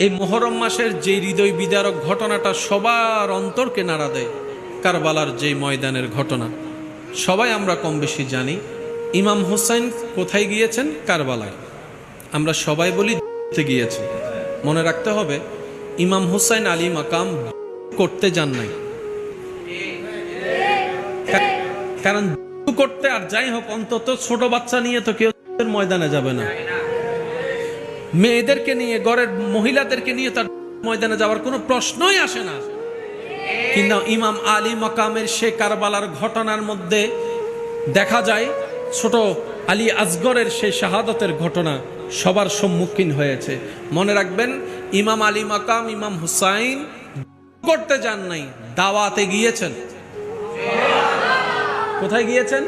এই মুহররম মাসের যে হৃদয় বিদারক ঘটনাটা সবার অন্তরকে নাড়া দেয়, কারবালার যে ময়দানের ঘটনা সবাই আমরা কম বেশি জানি। ইমাম হুসাইন কোথায় গিয়েছেন? কারবালায়। আমরা সবাই বলি গিয়েছেন। মনে রাখতে হবে, ইমাম হুসাইন আলী মাকাম করতে যান নাই। কারণ করতে আর যাই হোক, অন্তত ছোট বাচ্চা নিয়ে তো কেউ ময়দানে যাবে না। মেয়েদেরকে নিয়ে, ঘরের মহিলাদেরকে নিয়ে তার ময়দানে যাওয়ার কোনো প্রশ্নই আসে না। কিন্তু ইমাম আলী মাকামের সে কারবালার ঘটনার মধ্যে দেখা যায় ছোট আলী আসগরের সেই শাহাদতের ঘটনা সবার সম্মুখীন হয়েছে। মনে রাখবেন, ইমাম আলী মাকাম ইমাম হুসাইন করতে যান নাই, দাওয়াতে গিয়েছেন। কোথায় গিয়েছেন?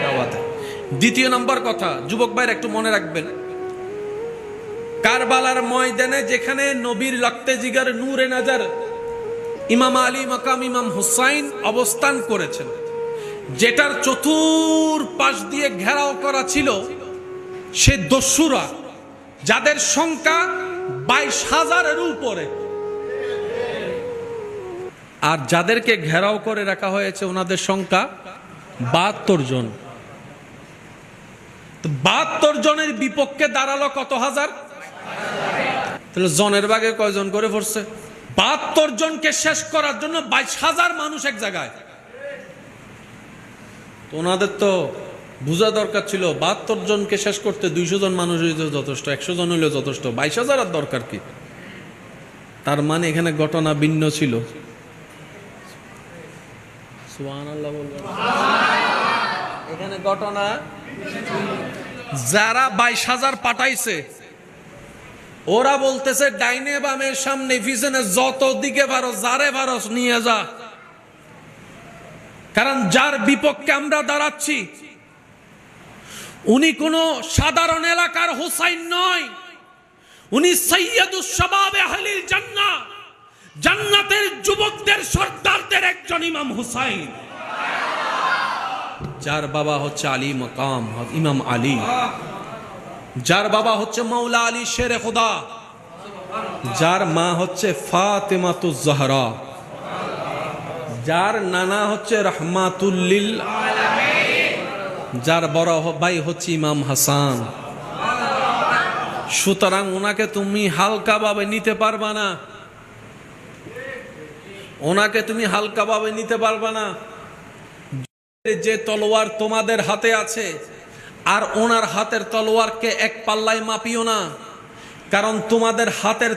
দাওয়াতে। দ্বিতীয় নম্বর কথা, যুবক ভাইরা একটু মনে রাখবেন, কারবালার ময়দানে যেখানে নবীর রক্তে জিগার নূরে নজর ইমাম আলী মাকাম ইমাম হুসাইন অবস্থান করেছেন, যেটার চতুর্পাশ দিয়ে ঘেরাও করা ছিল সে দস্যুরা, যাদের সংখ্যা 22,000-এর উপরে, আর যাদেরকে ঘেরাও করে রাখা হয়েছে ওনাদের সংখ্যা 72 জন। 72 জনের বিপক্ষে দাঁড়ালো কত হাজার? তাহলে জনের ভাগে কয়জন করে পড়ছে? 72 জনকে শেষ করার জন্য 22,000 মানুষ এক জায়গায়। ওনাদের তো বোঝা দরকার ছিল 72 জনকে শেষ করতে 200 জন মানুষ হইলে যথেষ্ট, 100 জন হইলে যথেষ্ট, 22,000 আর দরকার কি? তার মানে এখানে ঘটনা ভিন্ন ছিল। সুবহানাল্লাহ বলবেন। এখানে ঘটনা, যারা 22,000 পাঠাইছে ওরা বলতেছে ডাইনে বামের সামনে পিছনে যত দিকে পারো, যারে পারো নিয়ে যা। কারণ যার বিপক্ষে আমরা দাঁড়াচ্ছি উনি কোন সাধারণ এলাকার হুসাইন নয়, উনি সাইয়্যিদুশ শাবাবে আহলিল জান্নাহ, জান্নাতের যুবকদের সর্দারদের একজন ইমাম হুসাইন, যার বাবা হচ্ছে আলী মাকাম ইমাম আলী, যার বাবা হচ্ছে মাওলা আলী শেরে খুদা, যার মা হচ্ছে ফাতেমাতুজ জাহরা, যার নানা হচ্ছে রাহমাতুল লিল আলামিন, যার বড় ভাই হচ্ছে ইমাম হাসান। সুতরাং ওনাকে তুমি হালকাভাবে নিতে পারবা না, ওনাকে তুমি হালকাভাবে নিতে পারবা না। যে তলোয়ার তোমাদের হাতে আছে আর ওনার হাতের তলোয়ারকে এক পাল্লায় মাপিও না, কারণ তোমাদের হাতের